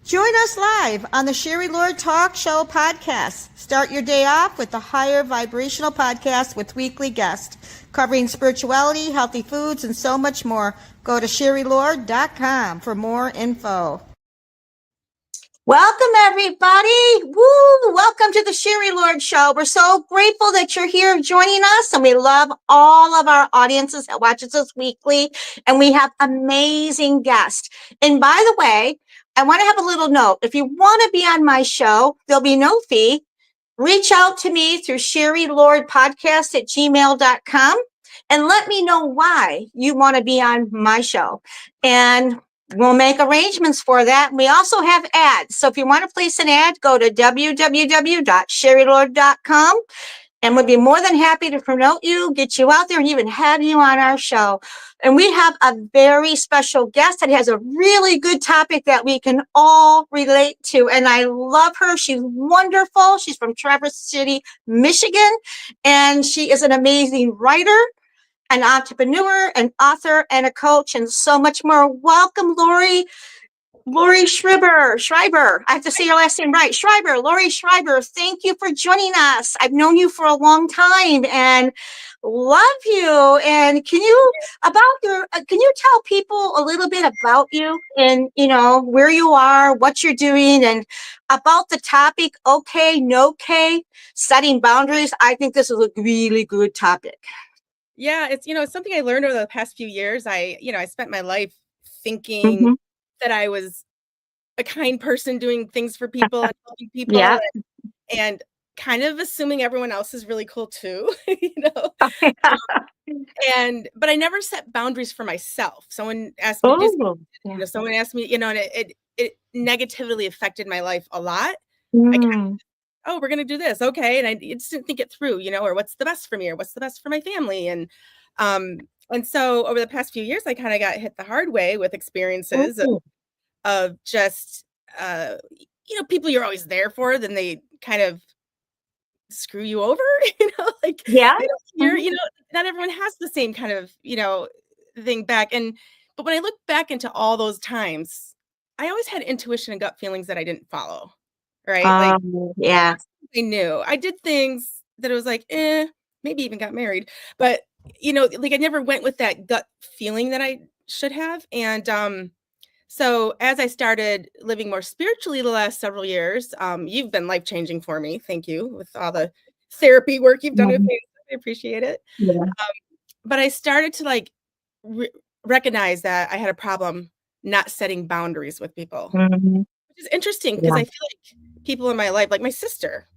Join us live on the Sherry Lord Talk Show podcast. Start your day off with the Higher Vibrational Podcast with weekly guests covering spirituality, healthy foods, and so much more. Go to sherrylord.com for more info. Welcome, everybody. Woo! Welcome to the Sherry Lord Show. We're so grateful that you're here joining us, and we love all of our audiences that watches us weekly, and we have amazing guests. And by the way, I want to have a little note. If you want to be on my show, there'll be no fee. Reach out to me through sherrylordpodcast@gmail.com and let me know why you want to be on my show. And we'll make arrangements for that. We also have ads. So if you want to place an ad, go to www.sherrylord.com. And we'd be more than happy to promote you, get you out there, and even have you on our show. And we have a very special guest that has a really good topic that we can all relate to. And I love her. She's wonderful. She's from Traverse City, Michigan. And she is an amazing writer, an entrepreneur, an author, and a coach, and so much more. Welcome, Lorri Schreiber. I have to say your last name right. Lorri Schreiber. Thank you for joining us. I've known you for a long time and love you. And can you tell people a little bit about you and, where you are, what you're doing, and about the topic, okay, no K, setting boundaries? I think this is a really good topic. Yeah, it's something I learned over the past few years. I spent my life thinking that I was a kind person doing things for people and helping people, and kind of assuming everyone else is really cool too, but I never set boundaries for myself. Someone asked me, someone asked me, and it negatively affected my life a lot. Oh, we're going to do this. Okay. And I just didn't think it through, or what's the best for me or what's the best for my family. And so over the past few years, I kind of got hit the hard way with experiences of just, people you're always there for, then they kind of screw you over, they don't hear, not everyone has the same kind of, thing back. But when I look back into all those times, I always had intuition and gut feelings that I didn't follow. Right. I knew I did things that it was like, maybe even got married, but I never went with that gut feeling that I should have. And, so as I started living more spiritually the last several years, you've been life-changing for me. Thank you with all the therapy work you've done with me. I appreciate it. But I started to recognize that I had a problem not setting boundaries with people, which is interesting because I feel like people in my life, like my sister,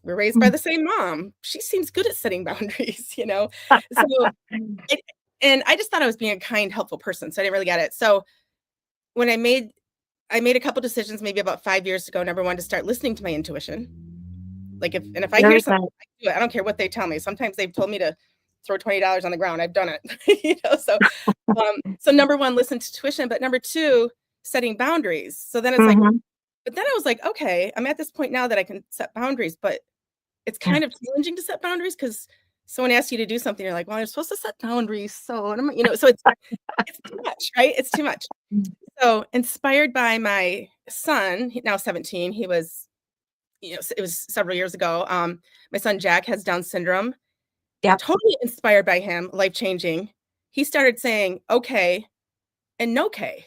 we're raised by the same mom. She seems good at setting boundaries, So, and I just thought I was being a kind, helpful person. So I didn't really get it. So when I made a couple decisions, maybe about 5 years ago, number one, to start listening to my intuition. If I hear something, I do it. I don't care what they tell me. Sometimes they've told me to throw $20 on the ground. I've done it, So number one, listen to intuition, but number two, setting boundaries. So then it's but then I was like, okay, I'm at this point now that I can set boundaries, but it's kind of challenging to set boundaries because someone asks you to do something, you're like, well, I'm supposed to set boundaries. So, so it's too much, right? It's too much. So inspired by my son, now 17, he was, it was several years ago. My son, Jack, has Down syndrome. Totally inspired by him, life-changing. He started saying, okay, and no K.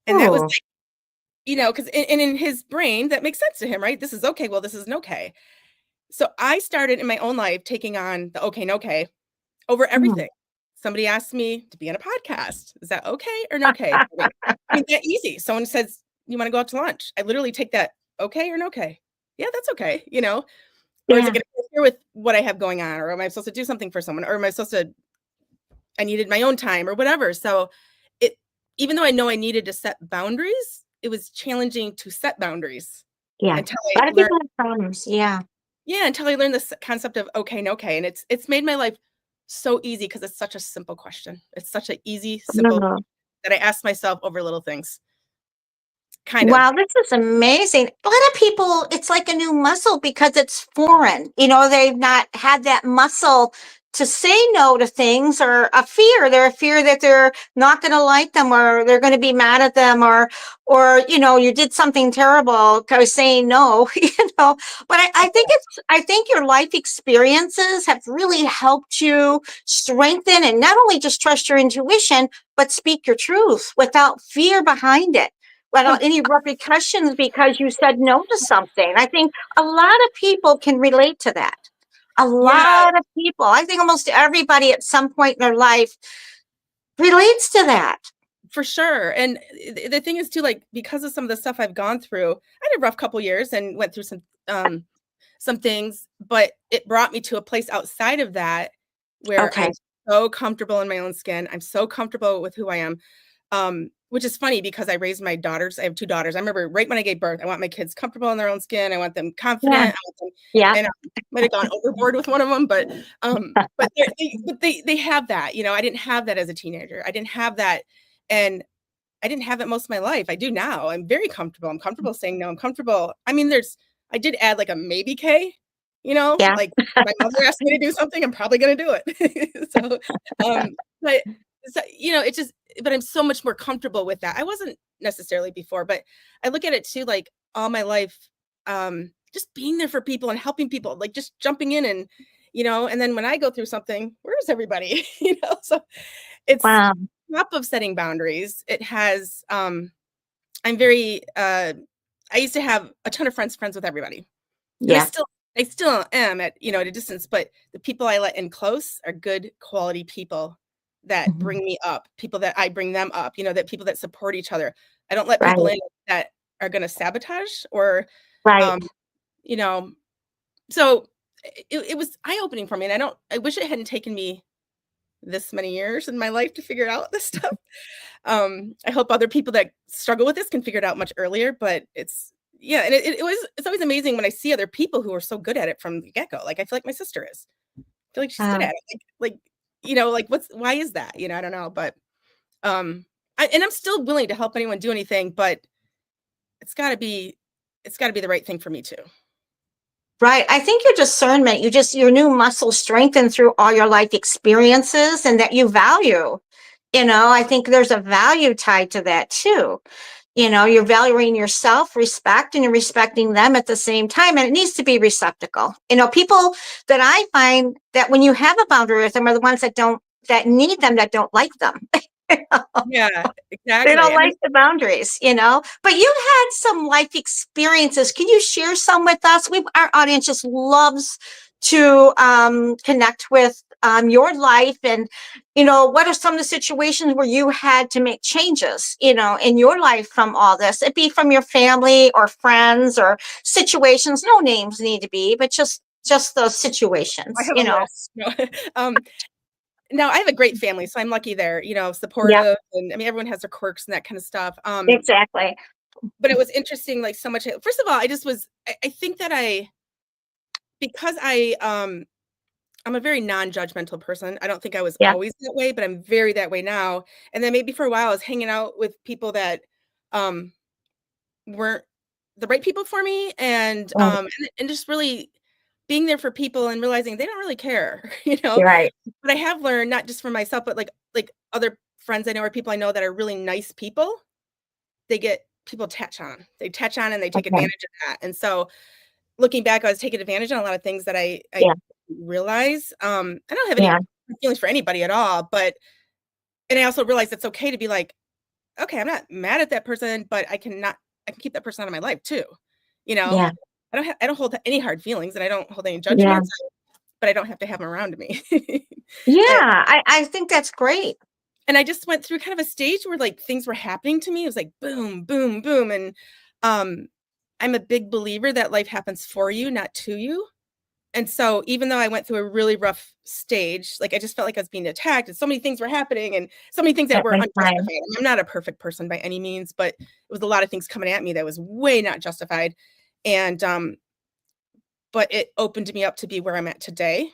And that was because in his brain, that makes sense to him, right? This is okay. Well, this is no K. So I started in my own life taking on the okay, no K over everything. Somebody asked me to be on a podcast. Is that okay or no K? I mean, that easy. Someone says, you want to go out to lunch? I literally take that okay or no K. Yeah, that's okay. Or is it going to interfere with what I have going on? Or am I supposed to do something for someone? Or am I supposed to, I needed my own time or whatever. So even though I know I needed to set boundaries, it was challenging to set boundaries. Until I learned problems. Until I learned this concept of okay, no K. And it's made my life so easy because it's such a simple question. It's such an easy, simple that I ask myself over little things. Wow, this is amazing. A lot of people, it's like a new muscle because it's foreign. They've not had that muscle to say no to things, or a fear. They're a fear that they're not going to like them, or they're going to be mad at them, or you did something terrible by saying no. But I think your life experiences have really helped you strengthen and not only just trust your intuition, but speak your truth without fear behind it, without any repercussions because you said no to something. I think a lot of people can relate to that. A Yeah, lot of people. I think almost everybody at some point in their life relates to that. for sure. And the thing is too, like, because of some of the stuff I've gone through, I had a rough couple years and went through some things, but it brought me to a place outside of that where Okay. I'm so comfortable in my own skin. I'm so comfortable with who I am. Which is funny because I raised my daughters. I have 2 daughters. I remember right when I gave birth, I want my kids comfortable in their own skin. I want them confident. Yeah. I want them, Yeah. and I might have gone overboard with one of them, but they have that. I didn't have that as a teenager. I didn't have that, and I didn't have it most of my life. I do now. I'm very comfortable. I'm comfortable saying no. I'm comfortable. I mean, I did add like a maybe K, Yeah. like my mother asked me to do something, I'm probably going to do it. But it just, but I'm so much more comfortable with that. I wasn't necessarily before, but I look at it too, like all my life, just being there for people and helping people, like just jumping in and then when I go through something, where's everybody? So it's Wow. top of setting boundaries. It has, I'm very, I used to have a ton of friends with everybody. And Yeah. I still am at a distance, but the people I let in close are good quality people that Mhm. bring me up, people that I bring them up, that people that support each other. I don't let Right. people in that are going to sabotage or, Right. um, you know, so it was eye-opening for me. And I wish it hadn't taken me this many years in my life to figure out this stuff. I hope other people that struggle with this can figure it out much earlier, but yeah, and it's always amazing when I see other people who are so good at it from the get-go. Like I feel like my sister is. I feel like she's good Wow. at it. Like why is that? I don't know, but um and I'm still willing to help anyone do anything, but it's got to be the right thing for me too. Right. I think your discernment, your new muscle strengthened through all your life experiences, and that you value. I think there's a value tied to that too. You're valuing yourself, respect, and you're respecting them at the same time. And it needs to be reciprocal. People that I find that when you have a boundary with them are the ones that need them, that don't like them. Yeah, They exactly. don't I mean, like the boundaries. But you had some life experiences. Can you share some with us? Our audience just loves to connect with your life, and what are some of the situations where you had to make changes, in your life from all this? It be from your family or friends or situations. No names need to be, but just those I situations. have a list. No. um Now I have a great family, so I'm lucky there, Yep, supportive, and I mean, everyone has their quirks and that kind of stuff. exactly. But it was interesting, like so much. First of all, I think that because I'm a very non-judgmental person. I don't think I was Yeah. always that way, but I'm very that way now. And then maybe for a while I was hanging out with people that um weren't the right people for me, Right. and just really being there for people and realizing they don't really care, You're right. But I have learned, not just for myself, but like other friends I know or people I know that are really nice people, they get people attach on. They attach on and they take Okay. advantage of that. And so looking back, I was taking advantage on a lot of things that I Yeah. realize. I don't have any Yeah. feelings for anybody at all, and I also realized it's okay to be like, okay, I'm not mad at that person, but I can keep that person out of my life too. You know, Yeah. I don't hold any hard feelings and I don't hold any Yeah. judgments, but I don't have to have them around me. Yeah. And I think that's great. and I just went through kind of a stage where like things were happening to me. It was like boom, boom, boom. And um I'm a big believer that life happens for you, not to you. And so even though I went through a really rough stage, like I just felt like I was being attacked and so many things were happening and so many things that At were one unjustified. time. I'm not a perfect person by any means, but it was a lot of things coming at me that was way not justified. And but it opened me up to be where I'm at today,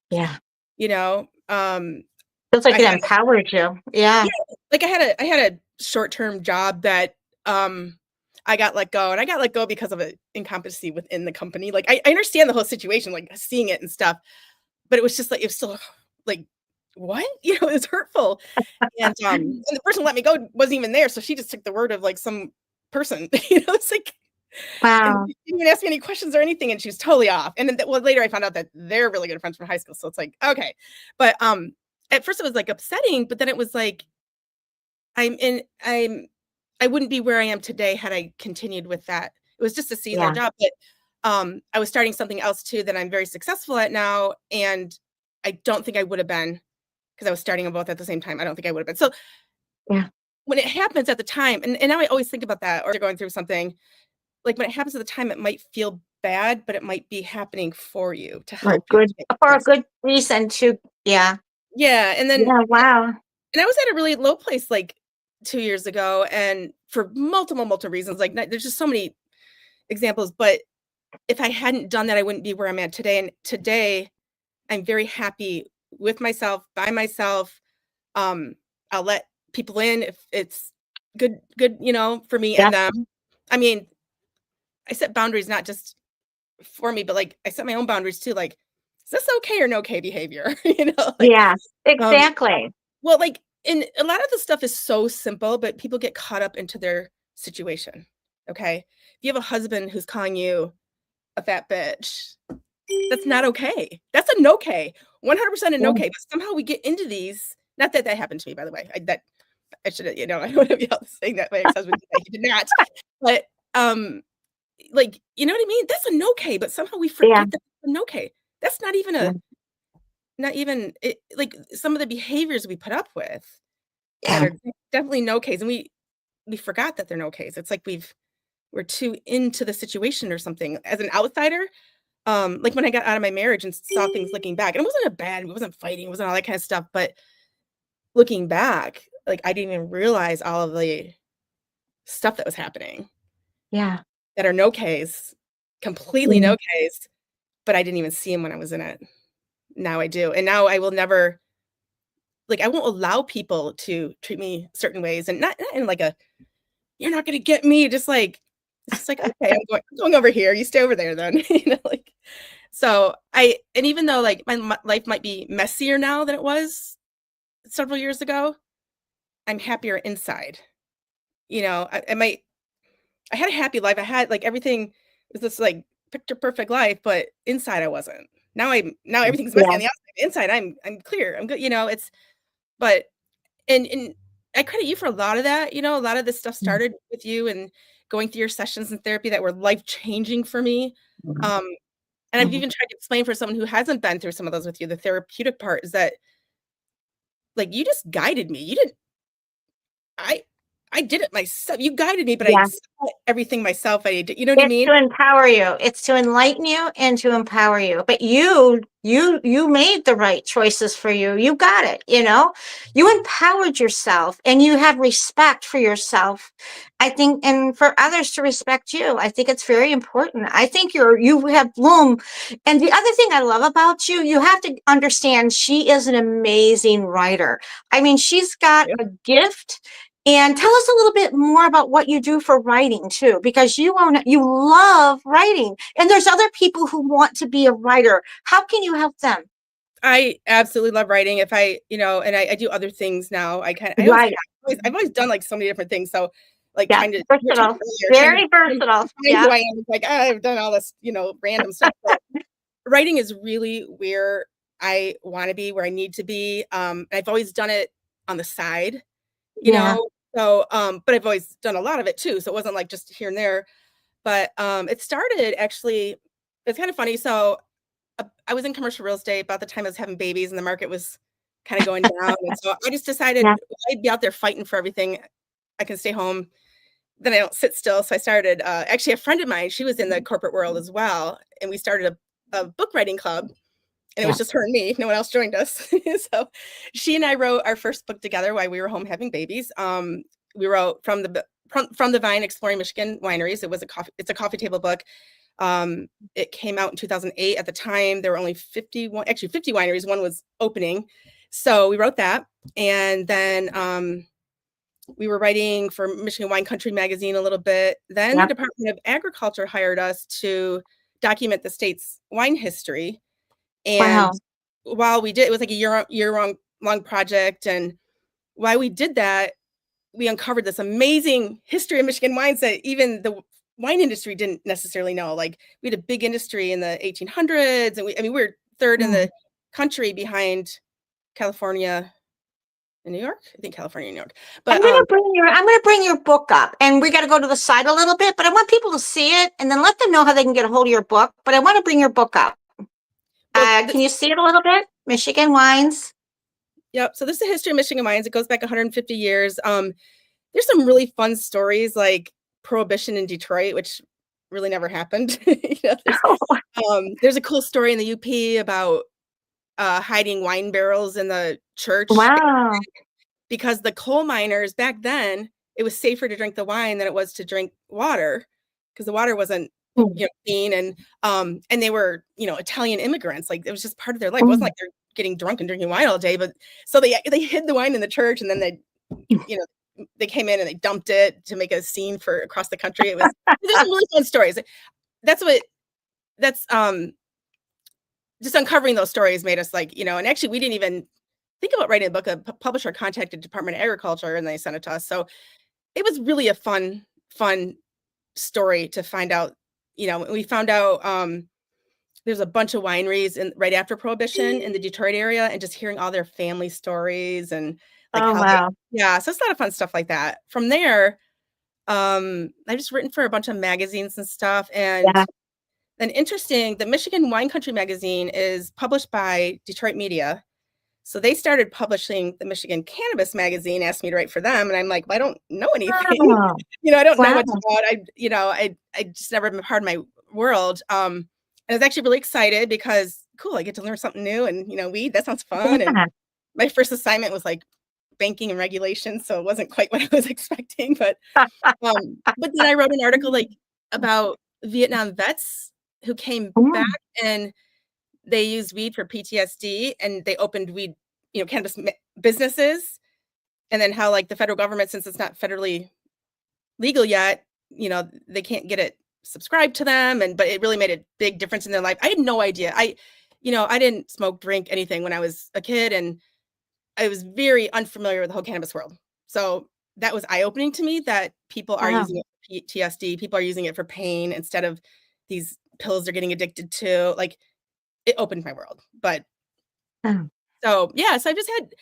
Yeah. you know. Feels I like it had empowered you. Yeah. Yeah, like I had a short-term job that I got let go, and I got let go because of an incompetency within the company. Like I understand the whole situation, like seeing it and stuff, but it was just like it was still like, what? You know, it's hurtful. And the person let me go wasn't even there, so she just took the word of, like, some person, you know, it's like and Wow. she didn't even ask me any questions or anything, and she was totally off, and then well, later I found out that they're really good friends from high school, so it's like, okay. But, at first it was, like, upsetting, but then it was like, I wouldn't be where I am today had I continued with that. It was just a seasonal Yeah. job, but, I was starting something else too that I'm very successful at now, and I don't think I would have been because I was starting them both at the same time. I don't think I would have been. So Yeah. when it happens at the time, and now I always think about that or going through something, like when it happens at the time, it might feel bad, but it might be happening for you to For a help you good to make for the a next. good reason to yeah. Yeah. Yeah, wow. And I was at a really low place like 2 years ago, and for multiple reasons, like there's just so many examples. But if I hadn't done that, I wouldn't be where I'm at today. And today I'm very happy with myself, by myself. Um, I'll let people in if it's good, you know, for me Yeah. and them. I mean, I set boundaries not just for me, but like I set my own boundaries too. Like, is this okay or no okay behavior? You know, like Yes, um, exactly. well, like and a lot of the stuff is so simple, but people get caught up into their situation. Okay. If you have a husband who's calling you a fat bitch, that's not okay. That's a no okay. 100% a no Yeah. okay. But somehow we get into these. Not that that happened to me, by the way. I should have, you know, I don't want to be out saying that my ex-husband did that. He did not. But like, you know what I mean? That's a no okay, but somehow we Yeah. forget that it's a no okay. That's Yeah. not even it, like some of the behaviors we put up with that Yeah. are definitely no okays, and we forgot that they're no okays. It's like we're too into the situation or something. As an outsider, like when I got out of my marriage and saw things looking back, and it wasn't a bad, it wasn't fighting, it wasn't all that kind of stuff, but looking back, like I didn't even realize all of the stuff that was happening Yeah. that are no okays, completely no Mm. okays, but I didn't even see them when I was in it. Now I do. And now I will never like I won't allow people to treat me certain ways and not in like a you're not gonna get me, just like it's just like, okay, I'm going over here, you stay over there then, you know, like so I and even though like my life might be messier now than it was several years ago, I'm happier inside. You know, I had a happy life. I had like everything was this like picture perfect life, but inside I wasn't. Now everything's messy Yeah. on the outside. Inside I'm clear. I'm good. You know, it's but and I credit you for a lot of that. You know, a lot of this stuff Mm. started with you and going through your sessions in therapy that were life changing for me. Mhm. Um, and I've Mhm. even tried to explain for someone who hasn't been through some of those with you, the therapeutic part is that like you just guided me. You didn't I I did it myself. You guided me, but I Yeah. saw everything myself. I did, you know what I It's mean? to empower you. It's to enlighten you and to empower you. But you made the right choices for you. You got it, you know? You empowered yourself and you have respect for yourself. I think and for others to respect you. I think it's very important. I think you have bloom. And the other thing I love about you, you have to understand she is an amazing writer. I mean, she's got Yeah. a gift and tell us a little bit more about what you do for writing too, because you love writing, and there's other people who want to be a writer. How can you help them? I absolutely love writing. If I, you know, and I do other things now. I always have. Right. I've always done like so many different things. So, like Yeah. trying to you were talking Versatile. earlier, trying to Very versatile. define Yeah. who I am. It's like I've done all this, you know, random stuff. But writing is really where I want to be, where I need to be. I've always done it on the side, you Yeah. know. So, but I've always done a lot of it too. So it wasn't like just here and there. But it started actually. It's kind of funny. So I was in commercial real estate about the time I was having babies and the market was kind of going down. And so I just decided Yeah. I'd be out there fighting for everything. I can stay home. Then I don't sit still. So I started, actually, a friend of mine, she was in the corporate world as well. And we started a book writing club. And it was Yeah. just her and me. No one else joined us. So she and I wrote our first book together while we were home having babies. We wrote from the Vine Exploring Michigan Wineries. It's a coffee table book. It came out in 2008. At the time, there were only 51, actually 50 wineries. One was opening. So we wrote that. And then we were writing for Michigan Wine Country magazine a little bit. Then the Yeah. Department of Agriculture hired us to document the state's wine history. And Wow. while we did, it was like a year long project. And while we did that, we uncovered this amazing history of Michigan wines that even the wine industry didn't necessarily know. Like, we had a big industry in the 1800s, and we were third in the country behind California and New York. I think California and New York. But I'm gonna bring your book up, and we got to go to the side a little bit, but I want people to see it and then let them know how they can get a hold of your book. But I want to bring your book up. well, Can you see it a little bit? Michigan wines. yep. So this is the history of Michigan wines. It goes back 150 years. There's some really fun stories like Prohibition in Detroit, which really never happened. There's a cool story in the UP about hiding wine barrels in the church. Wow. Because the coal miners back then, it was safer to drink the wine than it was to drink water, because the water wasn't clean, and they were Italian immigrants. Like, it was just part of their life. It wasn't like they're getting drunk and drinking wine all day. But so they hid the wine in the church, and then they came in and they dumped it to make a scene for across the country. There's some really fun stories. That's just uncovering those stories made us and actually we didn't even think about writing a book. A publisher contacted Department of Agriculture and they sent it to us. So it was really a fun story to find out. We found out there's a bunch of wineries right after Prohibition in the Detroit area, and just hearing all their family stories and wow. So it's a lot of fun stuff like that. From there, I've just written for a bunch of magazines and stuff. And then interesting, the Michigan Wine Country magazine is published by Detroit Media. So they started publishing the Michigan Cannabis magazine, asked me to write for them. And I'm like, well, I don't know anything. I don't know what's about. I just never been part of my world. And I was actually really excited because, cool, I get to learn something new. And, weed, that sounds fun. And my first assignment was like banking and regulation. So it wasn't quite what I was expecting. But then I wrote an article about Vietnam vets who came back, and they used weed for PTSD, and they opened weed, cannabis businesses. And then how the federal government, since it's not federally legal yet, they can't get it subscribed to them. But it really made a big difference in their life. I had no idea. I didn't smoke, drink, anything when I was a kid, and I was very unfamiliar with the whole cannabis world. So that was eye-opening to me, that people are using it for PTSD. People are using it for pain instead of these pills they're getting addicted to. It opened my world. But so I just had,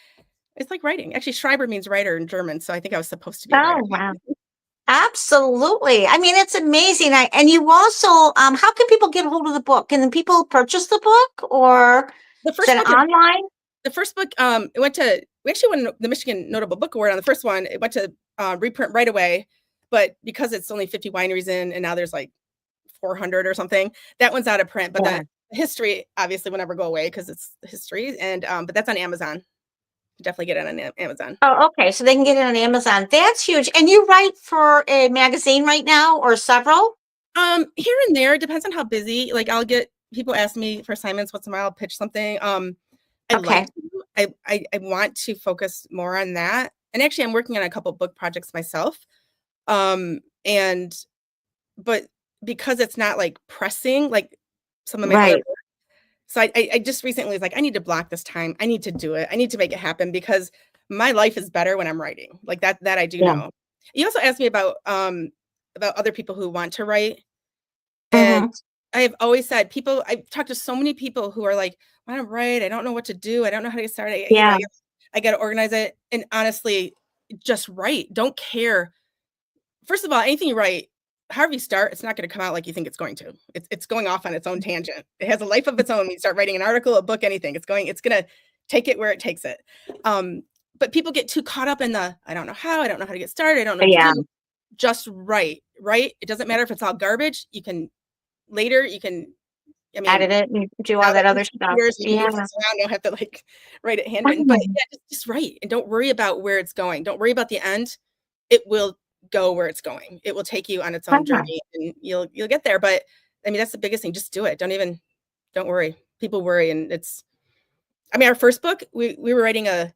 it's like writing. Actually, Schreiber means writer in German. So I think I was supposed to be a writer. Wow. Absolutely. I mean, it's amazing. And you also, how can people get a hold of the book? Can people purchase the book, or is it online? The first book, we actually won the Michigan Notable Book Award on the first one. It went to reprint right away, but because it's only 50 wineries in, and now there's 400 or something, that one's out of print. But the history obviously will never go away because it's history. And but that's on Amazon. Definitely get it on Amazon. Oh, okay. So they can get it on Amazon. That's huge. And you write for a magazine right now, or several? Here and there. It depends on how busy. I'll get people ask me for assignments once in a while. I'll pitch something. I want to focus more on that. And actually, I'm working on a couple book projects myself. But because it's not pressing some of my other work. So I just recently was I need to block this time. I need to do it. I need to make it happen, because my life is better when I'm writing. That I do know. You also asked me about other people who want to write. And I have always said, I've talked to so many people who are I want to write. I don't know what to do. I don't know how to get started. I got to organize it. And honestly, just write. Don't care. First of all, anything you write, however you start, it's not going to come out like you think it's going to. It's going off on its own tangent. It has a life of its own. When you start writing an article, a book, anything, it's going to take it where it takes it. But people get too caught up in I don't know how to get started. I don't know what to do. Just write. It doesn't matter if it's all garbage. You can edit it and do all that other stuff. You don't have to write it handwritten. But just write, and don't worry about where it's going. Don't worry about the end. It will go where it's going. It will take you on its own journey, and you'll get there. But that's the biggest thing. Just do it. Don't worry. People worry, and our first book, we were writing the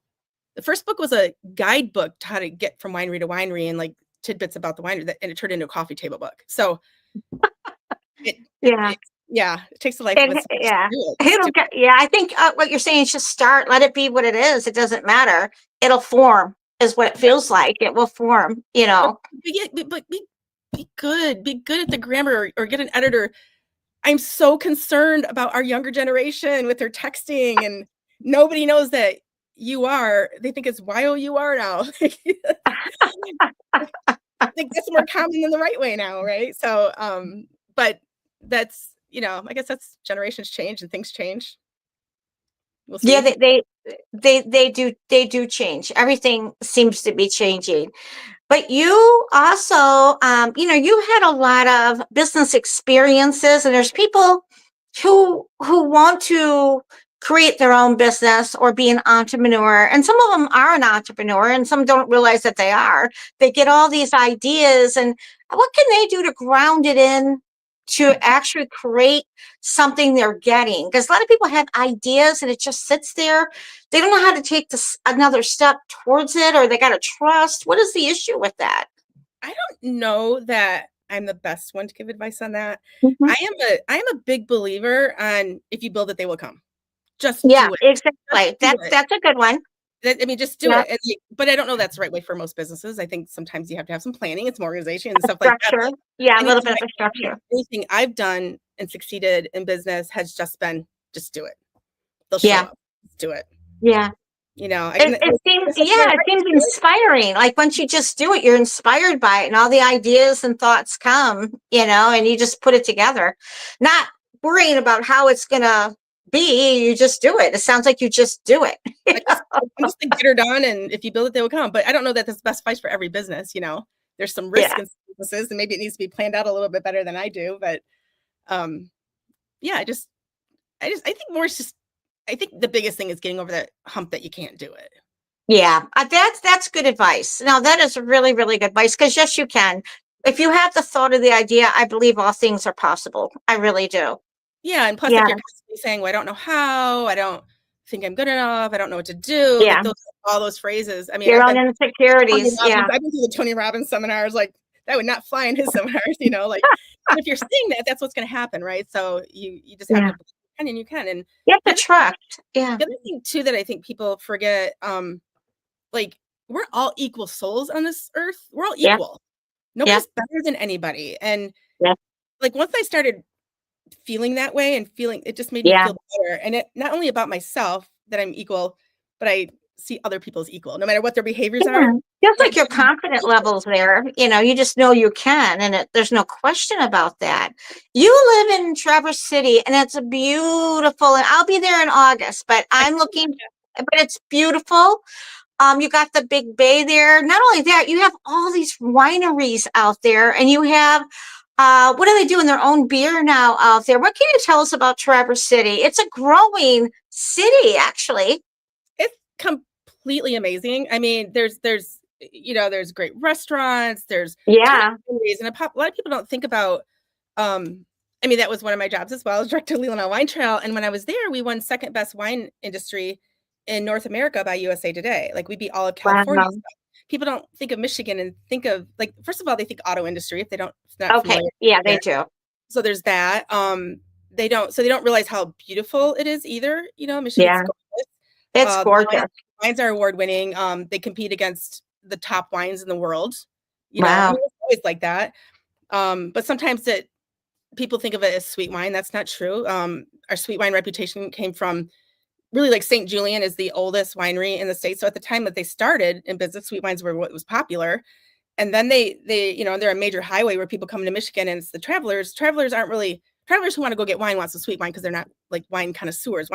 first book was a guidebook to how to get from winery to winery, and tidbits about the winery, and it turned into a coffee table book. So Yeah, it takes a life of its own. Just Yeah. do it. Just It'll do get, yeah, I think what you're saying is just start, let it be what it is. It doesn't matter. It'll form, is what it it. feels like. It will form, you But know. be good. Be good at the grammar, or get an editor. I'm so concerned about our younger generation with their texting, and nobody knows that you are. They think it's YOUR now. I think that's more common than the right way now, right? So, but that's, I guess that's generations change and things change. We'll Yeah, see. they do change. Everything seems to be changing. But you also, you had a lot of business experiences, and there's people who want to create their own business or be an entrepreneur. And some of them are an entrepreneur, and some don't realize that they are. They get all these ideas, and what can they do to ground it in to actually create something they're getting? Because a lot of people have ideas and it just sits there. They don't know how to take this another step towards it, or they got to trust. What is the issue with that? I don't know that I'm the best one to give advice on that. Mhm. I am a big believer on, if you build it, they will come. Just Yeah, do it. Just exactly. do That's it. that's a good one. I mean, just do Yeah, it. But I don't know that's the right way for most businesses. I think sometimes you have to have some planning and some organization and stuff like that. structure. Yeah, a little bit Anything of a structure. anything I've done and succeeded in business has just been, just do it. They'll show Yeah, up. Just do it. yeah. And It seems, there's such a yeah, right it seems to it. inspiring. Like once you just do it, you're inspired by it, and all the ideas and thoughts come, and you just put it together, not worrying about how it's gonna be. You just do it. It sounds like you just do it. I'm just a get her done, and if you build it, they will come. But I don't know that that's the best advice for every business. There's some risk Yeah, in businesses, and maybe it needs to be planned out a little bit better than I do. But um, yeah, I think more is just, I think the biggest thing is getting over that hump that you can't do it. yeah. That's good advice. Now that is really, really good advice, because yes, you can. If you have the thought of the idea, I believe all things are possible. I really do. Yeah, and plus, if Yeah, you're constantly saying, "Well, I don't know how, I don't think I'm good enough, I don't know what to do," yeah. like all those phrases. I mean, Your own insecurities. Yeah, I've been through the Tony Robbins seminars, like that would not fly in his seminars, like. And if you're saying that, that's what's going to happen, right? So you just have yeah. to believe you can, and you can. And You have the to other, trust. Yeah, the other thing too that I think people forget, like, we're all equal souls on this earth. We're all yeah, equal. yeah, Nobody's better than anybody. And yeah, like, once I started feeling that way and feeling, it just made me yeah. feel better. And it not only about myself that I'm equal, but I see other people's equal, no matter what their behaviors Yeah. are. Feels That like your confident equal. levels there. You just know you can, and there's no question about that. You live in Traverse City, and it's a beautiful, and I'll be there in August, but I I'm looking, but it's beautiful. You got the big bay there. Not only that, you have all these wineries out there, and you have, what are they doing? Their own beer now out there. What can you tell us about Traverse City? It's a growing city, actually. It's completely amazing. I mean, there's great restaurants, there's tons Yeah. of ways, and a lot of people don't think about. I mean, that was one of my jobs as well. I was director of Leland Wine Trail, and when I was there, we won second best wine industry in North America by USA Today. Like, we beat all of California. Wow. People don't think of Michigan and think of, like, first of all, they think auto industry if they're not Okay. familiar Yeah, they there. do. So there's that. They don't realize how beautiful it is either. Michigan's Yeah. gorgeous. It's The wines, gorgeous. wines are award winning. They compete against the top wines in the world. I Wow. mean, it's always like that. But sometimes people think of it as sweet wine. That's not true. Our sweet wine reputation came from, really, like, St. Julian is the oldest winery in the state. So at the time that they started in business, sweet wines were what was popular. And then they're a major highway where people come to Michigan, and it's the travelers. Travelers who want to go get wine want some sweet wine because they're not like wine connoisseurs.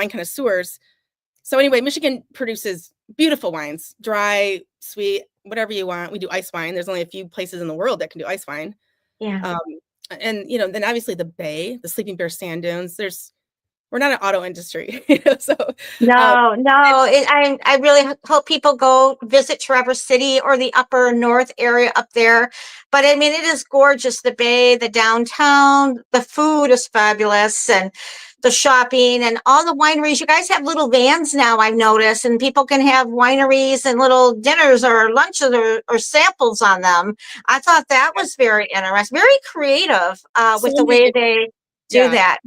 So anyway, Michigan produces beautiful wines, dry, sweet, whatever you want. We do ice wine. There's only a few places in the world that can do ice wine. Yeah. Um, and then obviously the Bay, the Sleeping Bear Sand Dunes. We're not an auto industry, so No, it- no. I really hope people go visit Traverse City or the upper north area up there. But I mean, it is gorgeous. The bay, the downtown, the food is fabulous, and the shopping and all the wineries. You guys have little vans now, I've noticed, and people can have wineries and little dinners or lunches or samples on them. I thought that was very interesting, very creative so with the when way we they do yeah. that.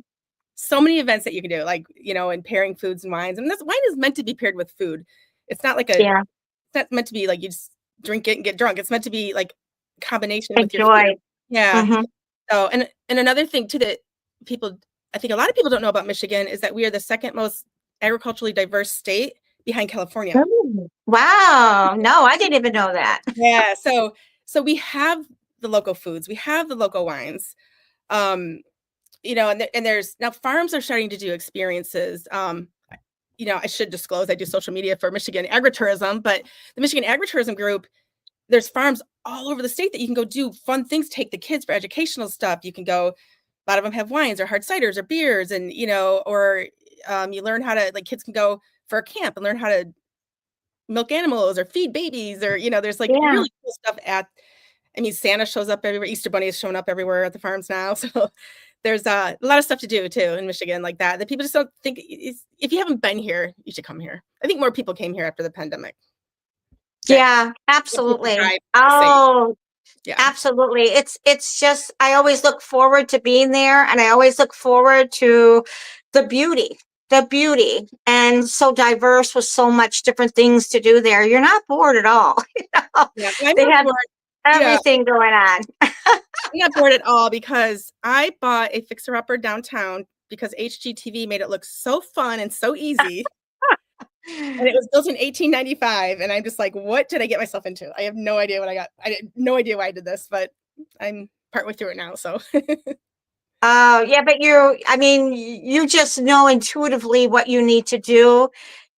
so many events that you can do, like, and pairing foods and wines. And this wine is meant to be paired with food. It's not like Yeah. it's not meant to be like you just drink it and get drunk. It's meant to be like combination with your food. Enjoy. Yeah. Hmm. So, and another thing too that I think a lot of people don't know about Michigan is that we are the second most agriculturally diverse state behind California. Wow. No, I didn't even know that. Yeah. So we have the local foods, we have the local wines. Um, and there's now farms are starting to do experiences. I should disclose I do social media for Michigan agritourism, but the Michigan agritourism group, there's farms all over the state that you can go do fun things, take the kids for educational stuff. You can go, a lot of them have wines or hard ciders or beers, and or you learn how to, like, kids can go for a camp and learn how to milk animals or feed babies, or there's like Yeah. really cool stuff Santa shows up everywhere. Easter Bunny is showing up everywhere at the farms now. So there's a lot of stuff to do too in Michigan like that people just don't think if you haven't been here, you should come here. I think more people came here after the pandemic. Yeah, If people absolutely. drive safe. Oh, Yeah. absolutely. It's just, I always look forward to being there, and I always look forward to the beauty, and so diverse with so much different things to do there. You're not bored at all. Yeah. I'm They not have bored. Yeah. everything going on. I'm not bored at all because I bought a fixer-upper downtown because HGTV made it look so fun and so easy. And it was built in 1895, and I'm just like, what did I get myself into? I have no idea what I got. I had no idea why I did this, but I'm partway through it now. So Oh, yeah, but you just know intuitively what you need to do.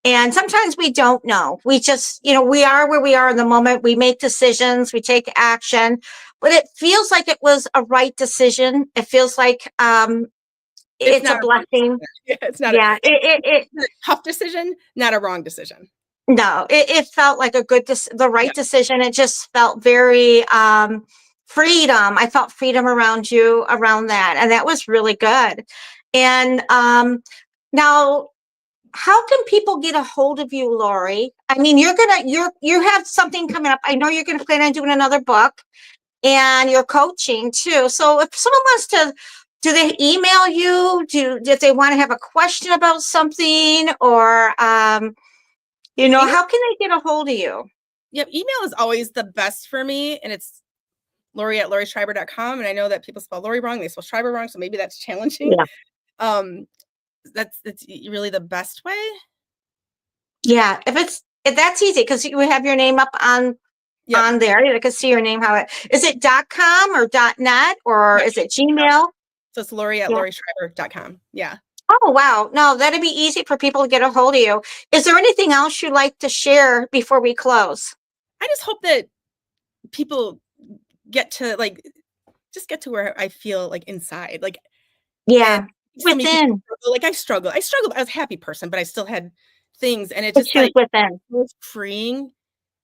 And sometimes we don't know. We just, we are where we are in the moment. We make decisions, we take action, but it feels like it was a right decision. It feels like it's it's a not a wrong blessing. decision. Yeah, it's not Yeah, a tough decision, not a wrong decision. no, it felt like the Yeah. right decision. It just felt very freedom. I felt freedom around you, around that, and that was really good. And now, how can people get a hold of you, Lorri? I mean, you have something coming up. I know you're gonna plan on doing another book, and you're coaching too. So if someone wants to, do they email you? If they want to have a question about something, or Email, how can they get a hold of you? yeah, email is always the best for me, and it's Lorri@LorriSchreiber.com. And I know that people spell Lorri wrong, they spell Schreiber wrong, so maybe that's challenging. Yeah. Um, that's really the best way. Yeah, if that's easy, because you have your name up on there. You can see your name. How is it? .com or .net, or No, is it Gmail? so it's Lorri@LorriSchreiber.com. Yeah. Oh, wow. No, that'd be easy for people to get a hold of you. Is there anything else you'd like to share before we close? I just hope that people get to just get to where I feel like inside. Like, Yeah, and so many people within. struggle. Like I struggled. I was a happy person, but I still had things. And it The just truth like within. was freeing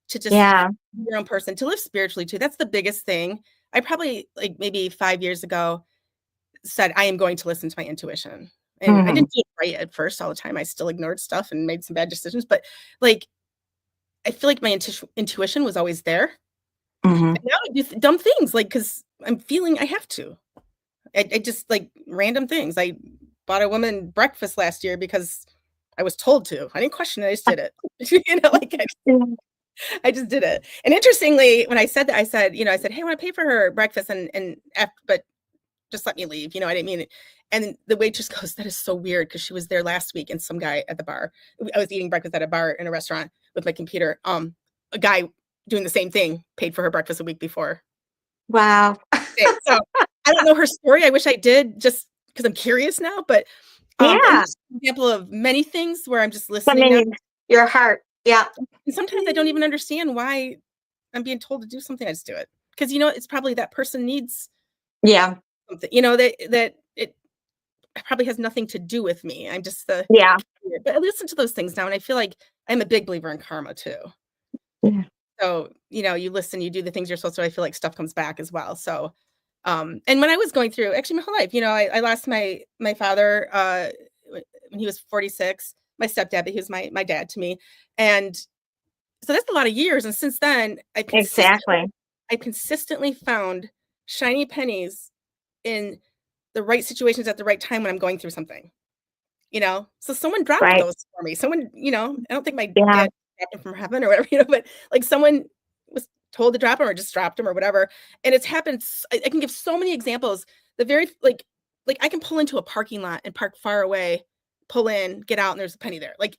to just Yeah. be your own person, to live spiritually too. That's the biggest thing. I probably, like, maybe 5 years ago said, I am going to listen to my intuition. And I Hmm. didn't do it right at first all the time. I still ignored stuff and made some bad decisions. But like, I feel like my intuition was always there. Hmm. And now I do dumb things, like, because I'm feeling I have to. I just, like, random things. I bought a woman breakfast last year because I was told to. I didn't question it. I just did it. Like, I just did it. And interestingly, when I said that, I said, hey, I want to pay for her breakfast, but just let me leave. I didn't mean it. And the waitress goes, that is so weird, because she was there last week, and some guy at the bar. I was eating breakfast at a bar in a restaurant with my computer. A guy doing the same thing paid for her breakfast a week before. Wow. So I don't know her story. I wish I did, just because I'm curious now. But Yeah. it's an example of many things where I'm just listening now. Your heart. Yeah. And sometimes I don't even understand why I'm being told to do something. I just do it because it's probably that person needs Yeah. something. That it probably has nothing to do with me. I'm just Yeah. but I listen to those things now, and I feel like I'm a big believer in karma too. Yeah. So you listen, you do the things you're supposed to. I feel like stuff comes back as well. So, and when I was going through, actually, my whole life, I lost my father when he was 46. My stepdad, but he was my dad to me, and so that's a lot of years. And since then, Exactly. I consistently found shiny pennies in the right situations at the right time when I'm going through something, you know? So someone dropped Right. those for me. Someone, you know, I don't think my Yeah. dad dropped them from heaven or whatever, you know, but like someone was told to drop them or just dropped them or whatever. And it's happened. I can give so many examples. The very like I can pull into a parking lot and park far away, pull in, get out, and there's a penny there. Like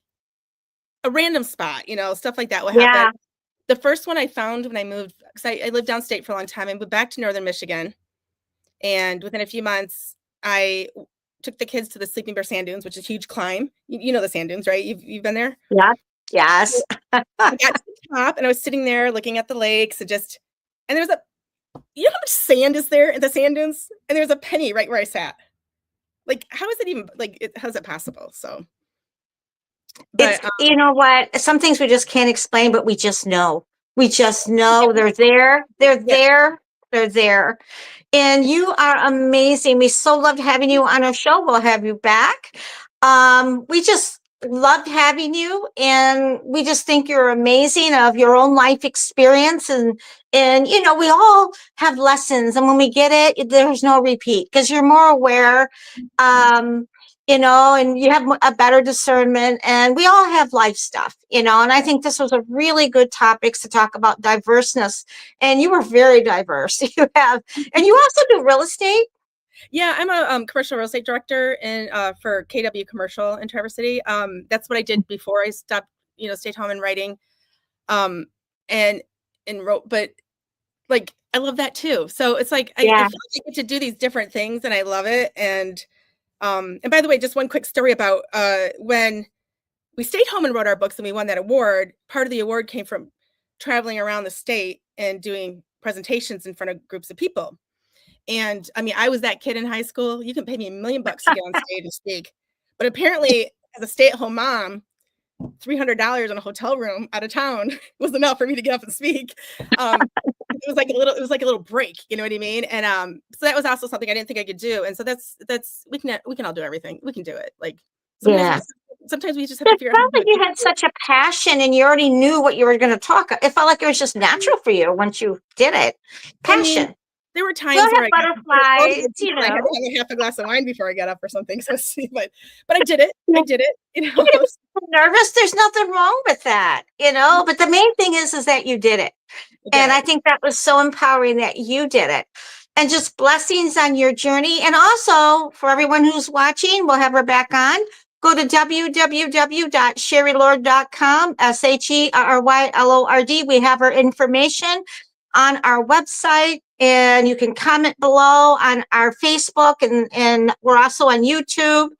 a random spot, you know, stuff like that will happen. Yeah. The first one I found when I moved, because I lived downstate for a long time, I moved back to northern Michigan. And within a few months, I took the kids to the Sleeping Bear Sand Dunes, which is a huge climb. You know the sand dunes, right? You've been there? Yeah. Yes. I got to the top and I was sitting there looking at the lakes and there was you know how much sand is there in the sand dunes? And there was a penny right where I sat. Like, how is it even, how is it possible? So, It's, but you know what? Some things we just can't explain, but we just know. We just know they're there. They're yeah, there. They're there. And you are amazing. We so loved having you on our show. We'll have you back. We just loved having you, and we just think you're amazing of your own life experience. And you know, we all have lessons, and when we get it, there's no repeat because you're more aware. You know, and you have a better discernment, and we all have life stuff, you know, and I think this was a really good topics to talk about diverseness, and you were very diverse. You have, and you also do real estate. yeah, I'm a commercial real estate director for KW Commercial in Traverse City. That's what I did before I stopped, you know, stayed home and writing, um, and wrote. But like, I love that too. So it's like I feel Yeah. like I get to do these different things, and I love it. And by the way, just one quick story about when we stayed home and wrote our books and we won that award. Part of the award came from traveling around the state and doing presentations in front of groups of people. And I mean, I was that kid in high school. You can pay me $1 million to get on stage and speak. But apparently, as a stay-at-home mom, $300 in a hotel room out of town was enough for me to get up and speak. It was like a little break, you know what I mean? And so that was also something I didn't think I could do. And so that's we can all do everything. We can do it. Like Yeah. sometimes we just have But to it figure out how felt to do like you had it. such a passion, and you already knew what you were going to talk. It felt like it was just natural for you once you did it. I mean, Passion. there were We'll times where have I got butterflies, you I had know. to have a half a glass of wine before I got up or something. So see, but I did it. Yeah. I did it. You You're know. gonna be so nervous. There's nothing wrong with that, you know. But the main thing is that you did it. I did And I it. think that was so empowering that you did it. And just blessings on your journey. And also for everyone who's watching, we'll have her back on. Go to www.sherrylord.com, SHERRYLORD. We have her information on our website, and you can comment below on our Facebook, and we're also on YouTube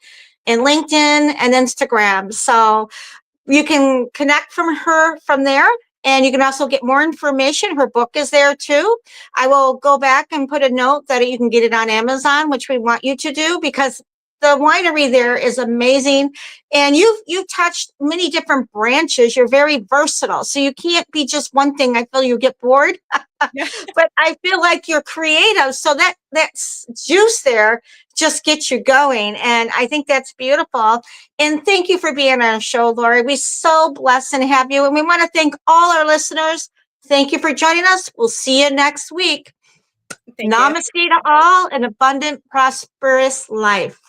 and LinkedIn and Instagram. So you can connect from her from there, and you can also get more information. Her book is there too. I will go back and put a note that you can get it on Amazon, which we want you to do, because the winery there is amazing, and you've touched many different branches. You're very versatile, so you can't be just one thing. I feel you get bored. Yeah. But I feel like you're creative, so that's juice there just gets you going, and I think that's beautiful. And thank you for being on our show, Lorri. We're so blessed and have you, and we want to thank all our listeners. Thank you for joining us. We'll see you next week. Thank you. Namaste to all, an abundant, prosperous life.